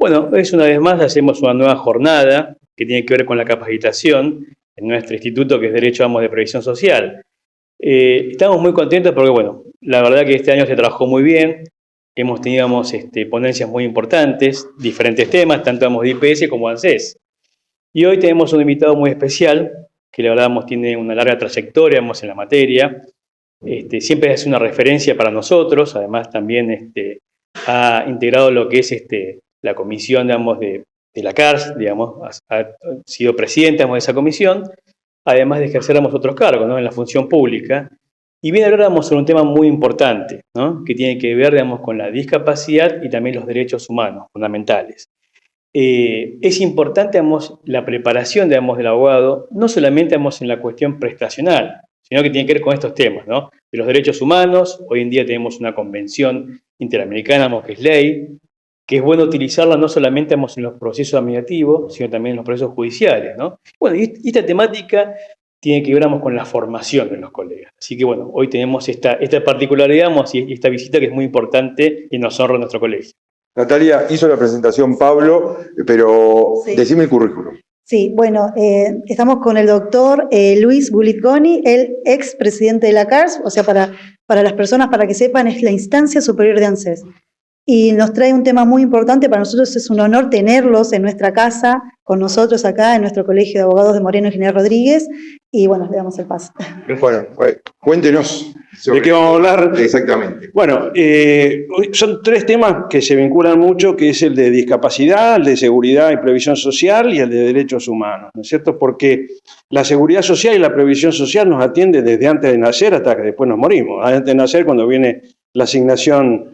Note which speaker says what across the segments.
Speaker 1: Bueno, es una vez más hacemos una nueva jornada que tiene que ver con la capacitación en nuestro instituto que es Derecho de Previsión Social. Estamos muy contentos porque, bueno, la verdad que este año se trabajó muy bien, hemos tenido ponencias muy importantes, diferentes temas, tanto de IPS como ANSES. Y hoy tenemos un invitado muy especial, que la verdad tiene una larga trayectoria en la materia, siempre es una referencia para nosotros, además también ha integrado lo que es la comisión de la CARS, ha sido presidente de esa comisión, además de ejercer otros cargos, ¿no?, en la función pública. Y viene a hablar sobre un tema muy importante, ¿no?, que tiene que ver con la discapacidad y también los derechos humanos fundamentales. Es importante la preparación del abogado, no solamente en la cuestión prestacional, sino que tiene que ver con estos temas, ¿no?, de los derechos humanos. Hoy en día tenemos una convención interamericana que es ley, que es bueno utilizarla no solamente en los procesos administrativos, sino también en los procesos judiciales, ¿no? Bueno, y esta temática tiene que ver con la formación de los colegas. Así que bueno, hoy tenemos esta particularidad y esta visita que es muy importante y nos honra en nuestro colegio.
Speaker 2: Natalia, hizo la presentación Pablo, pero sí, decime el currículum.
Speaker 3: Sí, bueno, estamos con el doctor Luis Gulitgoni, el ex presidente de la CARS, o sea, para las personas, para que sepan, es la instancia superior de ANSES. Y nos trae un tema muy importante, para nosotros es un honor tenerlos en nuestra casa, con nosotros acá, en nuestro Colegio de Abogados de Moreno y General Rodríguez, y bueno, le damos el paso.
Speaker 2: Bueno, cuéntenos.
Speaker 4: ¿De qué vamos a hablar?
Speaker 2: Exactamente.
Speaker 4: Bueno, son tres temas que se vinculan mucho, que es el de discapacidad, el de seguridad y previsión social y el de derechos humanos, ¿no es cierto? Porque la seguridad social y la previsión social nos atiende desde antes de nacer hasta que después nos morimos. Antes de nacer, cuando viene la asignación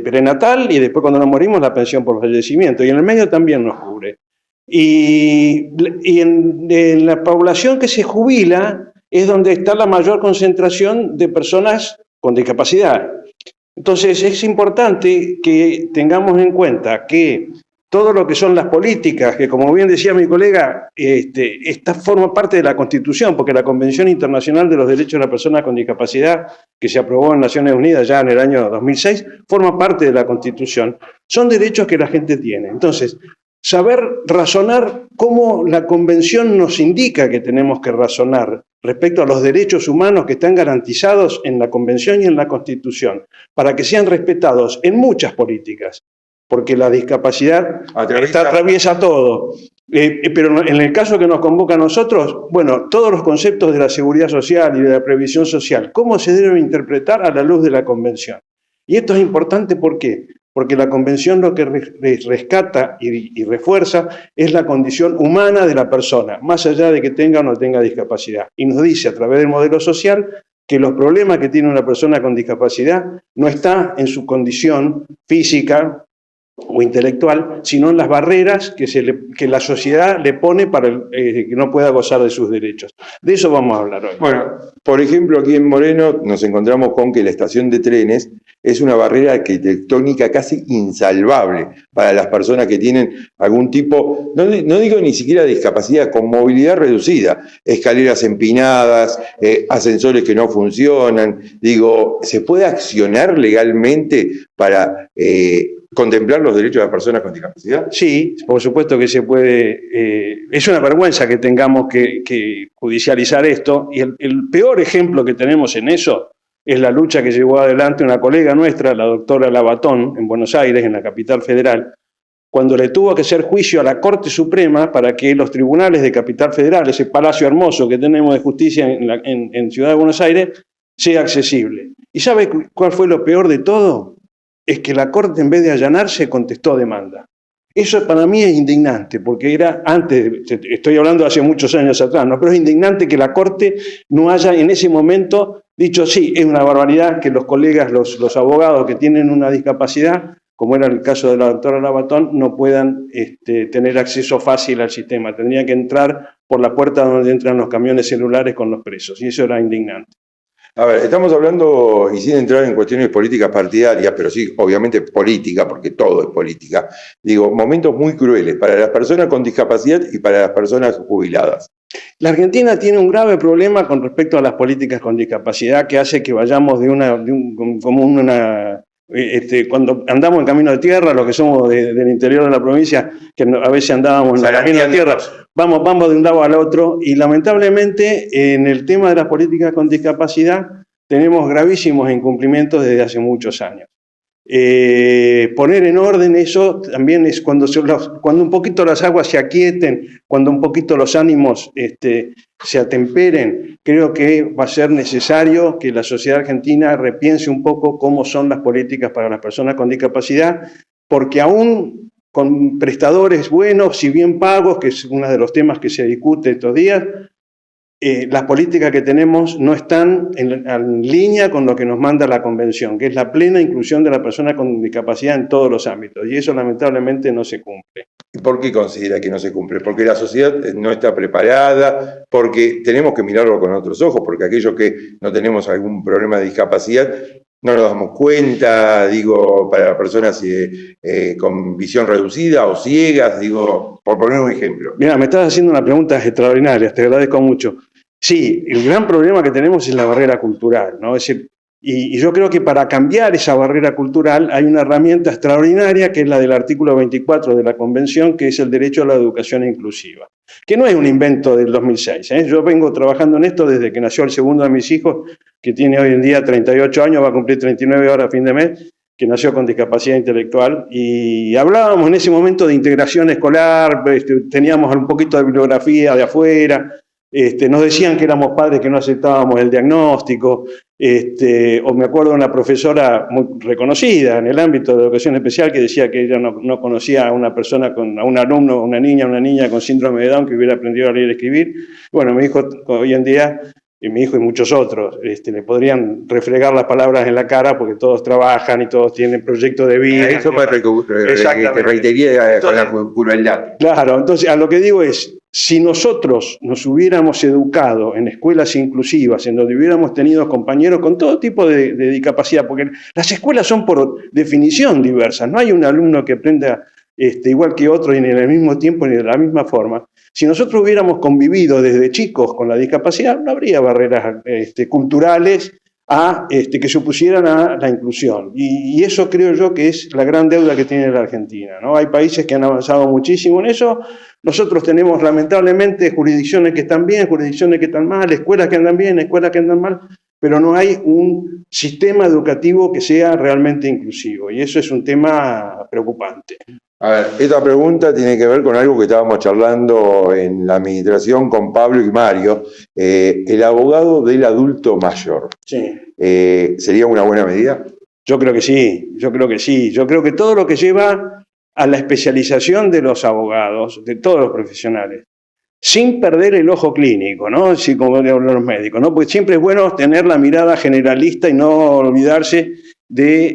Speaker 4: prenatal, y después cuando nos morimos la pensión por fallecimiento, y en el medio también nos cubre. Y en la población que se jubila es donde está la mayor concentración de personas con discapacidad. Entonces es importante que tengamos en cuenta que todo lo que son las políticas, que como bien decía mi colega, esta forma parte de la Constitución, porque la Convención Internacional de los Derechos de la Persona con Discapacidad, que se aprobó en Naciones Unidas ya en el año 2006, forma parte de la Constitución. Son derechos que la gente tiene. Entonces, saber razonar cómo la Convención nos indica que tenemos que razonar respecto a los derechos humanos que están garantizados en la Convención y en la Constitución, para que sean respetados en muchas políticas, porque la discapacidad atraviesa todo. Pero en el caso que nos convoca a nosotros, bueno, todos los conceptos de la seguridad social y de la previsión social, ¿cómo se deben interpretar a la luz de la Convención? Y esto es importante, ¿por qué? Porque la Convención lo que rescata y refuerza es la condición humana de la persona, más allá de que tenga o no tenga discapacidad. Y nos dice a través del modelo social que los problemas que tiene una persona con discapacidad no están en su condición física o intelectual, sino en las barreras que la sociedad le pone para que no pueda gozar de sus derechos. De eso vamos a hablar hoy.
Speaker 2: Bueno, por ejemplo, aquí en Moreno nos encontramos con que la estación de trenes es una barrera arquitectónica casi insalvable para las personas que tienen algún tipo, no digo ni siquiera discapacidad, con movilidad reducida, escaleras empinadas, ascensores que no funcionan. Digo, ¿se puede accionar legalmente para contemplar los derechos de las personas con discapacidad?
Speaker 4: Sí, por supuesto que se puede. Es una vergüenza que tengamos que judicializar esto, y el peor ejemplo que tenemos en eso es la lucha que llevó adelante una colega nuestra, la doctora Labatón, en Buenos Aires, en la capital federal, cuando le tuvo que hacer juicio a la Corte Suprema para que los tribunales de Capital Federal, ese palacio hermoso que tenemos de justicia en Ciudad de Buenos Aires, sea accesible. ¿Y sabe cuál fue lo peor de todo? Es que la Corte, en vez de allanarse, contestó demanda. Eso para mí es indignante, porque era antes, estoy hablando de hace muchos años atrás, ¿no? Pero es indignante que la Corte no haya en ese momento dicho, sí, es una barbaridad que los colegas, los abogados que tienen una discapacidad, como era el caso de la doctora Labatón, no puedan tener acceso fácil al sistema. Tendrían que entrar por la puerta donde entran los camiones celulares con los presos, y eso era indignante.
Speaker 2: A ver, estamos hablando, y sin entrar en cuestiones políticas partidarias, pero sí, obviamente política, porque todo es política, digo, momentos muy crueles para las personas con discapacidad y para las personas jubiladas.
Speaker 4: La Argentina tiene un grave problema con respecto a las políticas con discapacidad, que hace que vayamos como una Cuando andamos en camino de tierra, los que somos del interior de la provincia, que a veces andábamos en el camino de tierra, vamos de un lado al otro, y lamentablemente en el tema de las políticas con discapacidad tenemos gravísimos incumplimientos desde hace muchos años. Poner en orden eso también es cuando un poquito las aguas se aquieten, cuando un poquito los ánimos se atemperen. Creo que va a ser necesario que la sociedad argentina repiense un poco cómo son las políticas para las personas con discapacidad, porque aún con prestadores buenos y bien pagos, que es uno de los temas que se discute estos días, las políticas que tenemos no están en línea con lo que nos manda la Convención, que es la plena inclusión de la persona con discapacidad en todos los ámbitos, y eso lamentablemente no se cumple.
Speaker 2: ¿Y por qué considera que no se cumple? Porque la sociedad no está preparada, porque tenemos que mirarlo con otros ojos, porque aquellos que no tenemos algún problema de discapacidad no nos damos cuenta, digo, para personas con visión reducida o ciegas, digo, por poner un ejemplo.
Speaker 4: Mira, me estás haciendo una pregunta extraordinaria, te agradezco mucho. Sí, el gran problema que tenemos es la barrera cultural, ¿no? Es decir, y yo creo que para cambiar esa barrera cultural hay una herramienta extraordinaria que es la del artículo 24 de la Convención, que es el derecho a la educación inclusiva, que no es un invento del 2006, ¿eh? Yo vengo trabajando en esto desde que nació el segundo de mis hijos, que tiene hoy en día 38 años, va a cumplir 39 ahora a fin de mes, que nació con discapacidad intelectual, y hablábamos en ese momento de integración escolar, teníamos un poquito de bibliografía de afuera, nos decían que éramos padres que no aceptábamos el diagnóstico, o me acuerdo de una profesora muy reconocida en el ámbito de educación especial que decía que ella no conocía a una persona, a un alumno, una niña con síndrome de Down que hubiera aprendido a leer y escribir. Bueno, mi hijo hoy en día, y mi hijo y muchos otros, le podrían refregar las palabras en la cara porque todos trabajan y todos tienen proyectos de vida.
Speaker 2: Eso me reiteraría con la crueldad.
Speaker 4: Claro, entonces a lo que digo es, si nosotros nos hubiéramos educado en escuelas inclusivas, en donde hubiéramos tenido compañeros con todo tipo de discapacidad, porque las escuelas son por definición diversas, no hay un alumno que aprenda igual que otro y en el mismo tiempo ni de la misma forma. Si nosotros hubiéramos convivido desde chicos con la discapacidad, no habría barreras culturales que se opusieran a la inclusión. Y eso creo yo que es la gran deuda que tiene la Argentina, ¿no? Hay países que han avanzado muchísimo en eso. Nosotros tenemos lamentablemente jurisdicciones que están bien, jurisdicciones que están mal, escuelas que andan bien, escuelas que andan mal, pero no hay un sistema educativo que sea realmente inclusivo. Y eso es un tema preocupante.
Speaker 2: A ver, esta pregunta tiene que ver con algo que estábamos charlando en la administración con Pablo y Mario, el abogado del adulto mayor.
Speaker 4: Sí.
Speaker 2: ¿Sería una buena medida?
Speaker 4: Yo creo que sí, yo creo que sí. Yo creo que todo lo que lleva a la especialización de los abogados, de todos los profesionales, sin perder el ojo clínico, ¿no? Así como hablan los médicos, ¿no? Porque siempre es bueno tener la mirada generalista y no olvidarse de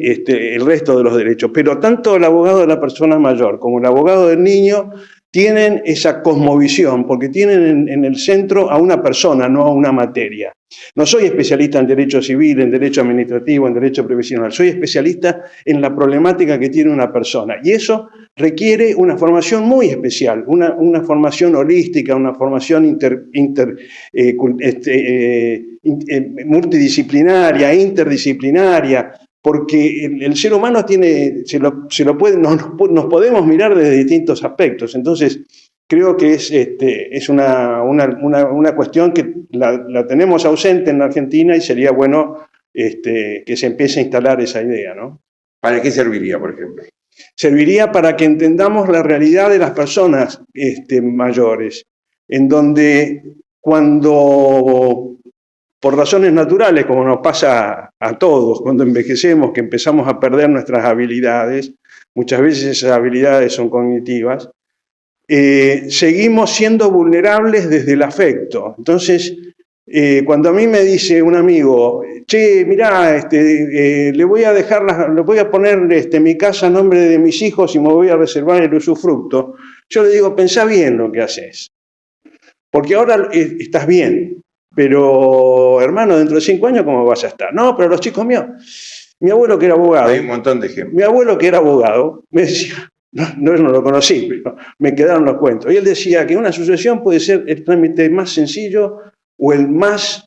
Speaker 4: el resto de los derechos. Pero tanto el abogado de la persona mayor como el abogado del niño tienen esa cosmovisión, porque tienen en el centro a una persona, no a una materia. No soy especialista en derecho civil, en derecho administrativo, en derecho previsional, soy especialista en la problemática que tiene una persona. Y eso requiere una formación muy especial, una formación holística, una formación multidisciplinaria, interdisciplinaria, porque el ser humano nos podemos mirar desde distintos aspectos. Entonces, creo que es una cuestión que la tenemos ausente en la Argentina y sería bueno que se empiece a instalar esa idea, ¿no?
Speaker 2: ¿Para qué serviría, por ejemplo?
Speaker 4: Serviría para que entendamos la realidad de las personas mayores, en donde cuando por razones naturales, como nos pasa a todos, cuando envejecemos, que empezamos a perder nuestras habilidades, muchas veces esas habilidades son cognitivas, seguimos siendo vulnerables desde el afecto. Entonces, cuando a mí me dice un amigo, che, mirá, le voy a poner mi casa a nombre de mis hijos y me voy a reservar el usufructo, yo le digo, pensá bien lo que haces, porque ahora estás bien, pero hermano, dentro de 5 años, ¿cómo vas a estar? No, pero los chicos míos, mi abuelo que era abogado.
Speaker 2: Hay un montón de ejemplos.
Speaker 4: Mi abuelo que era abogado me decía, no lo conocí, pero me quedaron los cuentos. Y él decía que una sucesión puede ser el trámite más sencillo o el más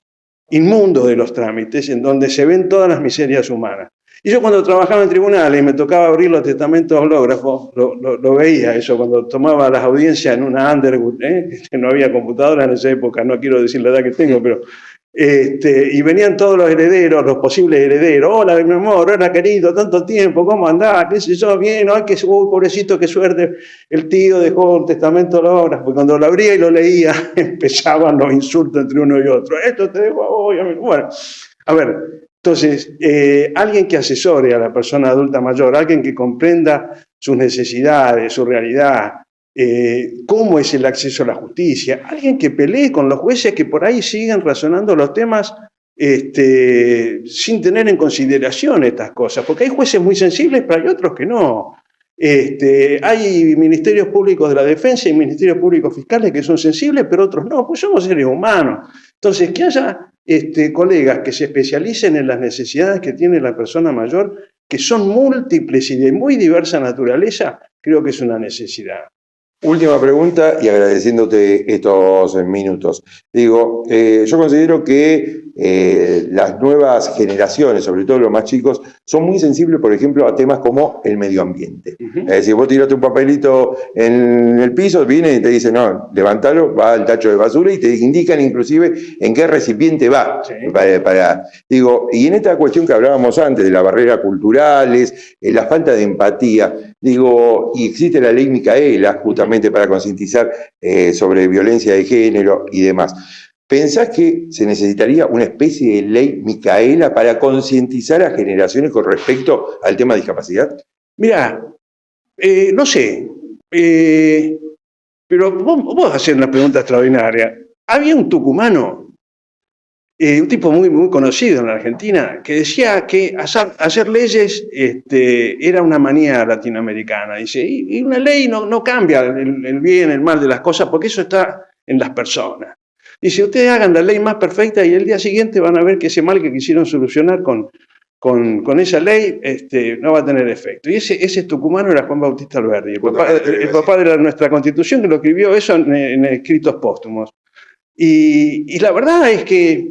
Speaker 4: inmundo de los trámites, en donde se ven todas las miserias humanas. Y yo cuando trabajaba en tribunales y me tocaba abrir los testamentos hológrafos, lo veía eso, cuando tomaba las audiencias en una Underwood, que no había computadora en esa época, no quiero decir la edad que tengo, pero... y venían todos los herederos, los posibles herederos. Hola, mi amor, hola querido, tanto tiempo, ¿cómo andás? ¿Qué sé yo? Bien, ay, pobrecito, qué suerte, el tío dejó un testamento hológrafo. Porque cuando lo abría y lo leía, empezaban los insultos entre uno y otro. Esto te dejo a vos, y a mí. Bueno, a ver, entonces, alguien que asesore a la persona adulta mayor, alguien que comprenda sus necesidades, su realidad, cómo es el acceso a la justicia, alguien que pelee con los jueces que por ahí siguen razonando los temas sin tener en consideración estas cosas, porque hay jueces muy sensibles, pero hay otros que no. Hay ministerios públicos de la defensa y ministerios públicos fiscales que son sensibles, pero otros no, pues somos seres humanos. Entonces, que haya colegas que se especialicen en las necesidades que tiene la persona mayor, que son múltiples y de muy diversa naturaleza, creo que es una necesidad.
Speaker 2: Última pregunta y agradeciéndote estos minutos. Digo, yo considero que las nuevas generaciones, sobre todo los más chicos, son muy sensibles, por ejemplo, a temas como el medio ambiente. Es decir, vos tiraste un papelito en el piso, vienen y te dicen, no, levantalo, va al tacho de basura y te indican inclusive en qué recipiente va. Sí. Digo, y en esta cuestión que hablábamos antes, de las barreras culturales, la falta de empatía, digo, y existe la ley Micaela, justamente para concientizar sobre violencia de género y demás. ¿Pensás que se necesitaría una especie de ley Micaela para concientizar a generaciones con respecto al tema de discapacidad?
Speaker 4: Mirá, no sé, pero vos hacés una pregunta extraordinaria. Había un tucumano, un tipo muy, muy conocido en la Argentina, que decía que hacer leyes era una manía latinoamericana. Dice, y una ley no cambia el bien, el mal de las cosas, porque eso está en las personas. Dice, ustedes hagan la ley más perfecta y el día siguiente van a ver que ese mal que quisieron solucionar con esa ley no va a tener efecto. Y ese tucumano era Juan Bautista Alberdi, el papá de nuestra Constitución, que lo escribió eso en escritos póstumos. Y la verdad es que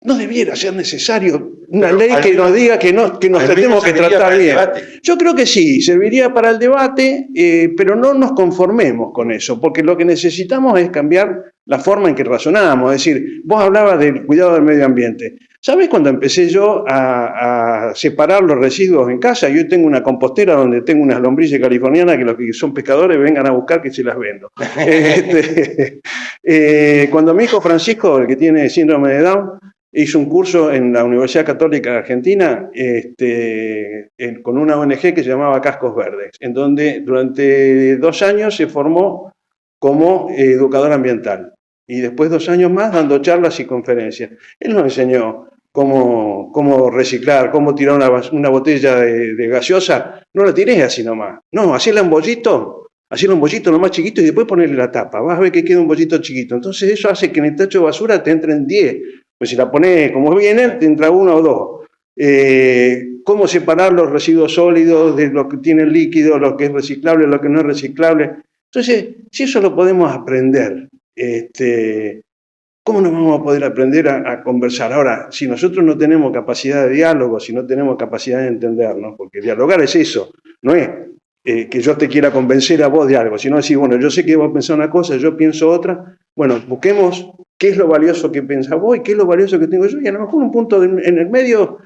Speaker 4: no debiera ser necesario una ley que nos diga que nos tenemos que tratar bien. Yo creo que sí, serviría para el debate, pero no nos conformemos con eso, porque lo que necesitamos es cambiar la forma en que razonamos. Es decir, vos hablabas del cuidado del medio ambiente. ¿Sabés cuando empecé yo a separar los residuos en casa? Yo tengo una compostera donde tengo unas lombrices californianas que los que son pescadores vengan a buscar que se las vendo. Cuando mi hijo Francisco, el que tiene síndrome de Down, hizo un curso en la Universidad Católica de Argentina con una ONG que se llamaba Cascos Verdes, en donde durante 2 años se formó como educador ambiental y después 2 años más dando charlas y conferencias. Él nos enseñó cómo reciclar, cómo tirar una botella de gaseosa. No la tirés así nomás, no, hacela en bollito. Hacerle un bollito lo más chiquito y después ponerle la tapa. Vas a ver que queda un bollito chiquito. Entonces eso hace que en el tacho de basura te entren 10. Pues si la pones como viene, te entra 1 o 2. Cómo separar los residuos sólidos de lo que tiene líquido, lo que es reciclable, lo que no es reciclable. Entonces, si eso lo podemos aprender, ¿cómo no vamos a poder aprender a conversar? Ahora, si nosotros no tenemos capacidad de diálogo, si no tenemos capacidad de entendernos, porque dialogar es eso, no es que yo te quiera convencer a vos de algo, sino decir, bueno, yo sé que vos pensás una cosa, yo pienso otra, bueno, busquemos qué es lo valioso que pensás vos y qué es lo valioso que tengo yo, y a lo mejor un punto en el medio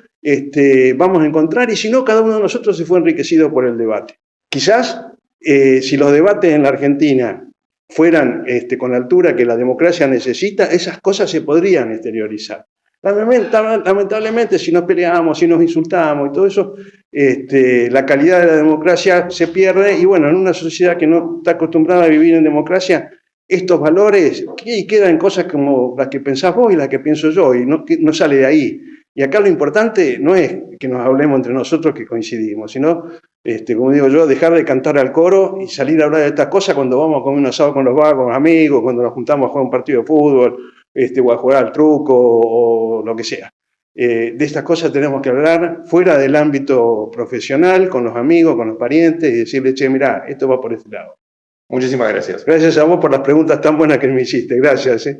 Speaker 4: vamos a encontrar, y si no, cada uno de nosotros se fue enriquecido por el debate. Quizás, si los debates en la Argentina fueran con la altura que la democracia necesita, esas cosas se podrían exteriorizar. Lamentablemente, si nos peleamos, si nos insultamos y todo eso, la calidad de la democracia se pierde, y bueno, en una sociedad que no está acostumbrada a vivir en democracia, estos valores quedan en cosas como las que pensás vos y las que pienso yo, y no sale de ahí. Y acá lo importante no es que nos hablemos entre nosotros que coincidimos, sino, como digo yo, dejar de cantar al coro y salir a hablar de estas cosas cuando vamos a comer un asado con los amigos, cuando nos juntamos a jugar un partido de fútbol, o a jugar al truco o lo que sea. De estas cosas tenemos que hablar fuera del ámbito profesional, con los amigos, con los parientes, y decirle, che, mirá, esto va por este lado.
Speaker 2: Muchísimas gracias.
Speaker 4: Gracias a vos por las preguntas tan buenas que me hiciste. Gracias.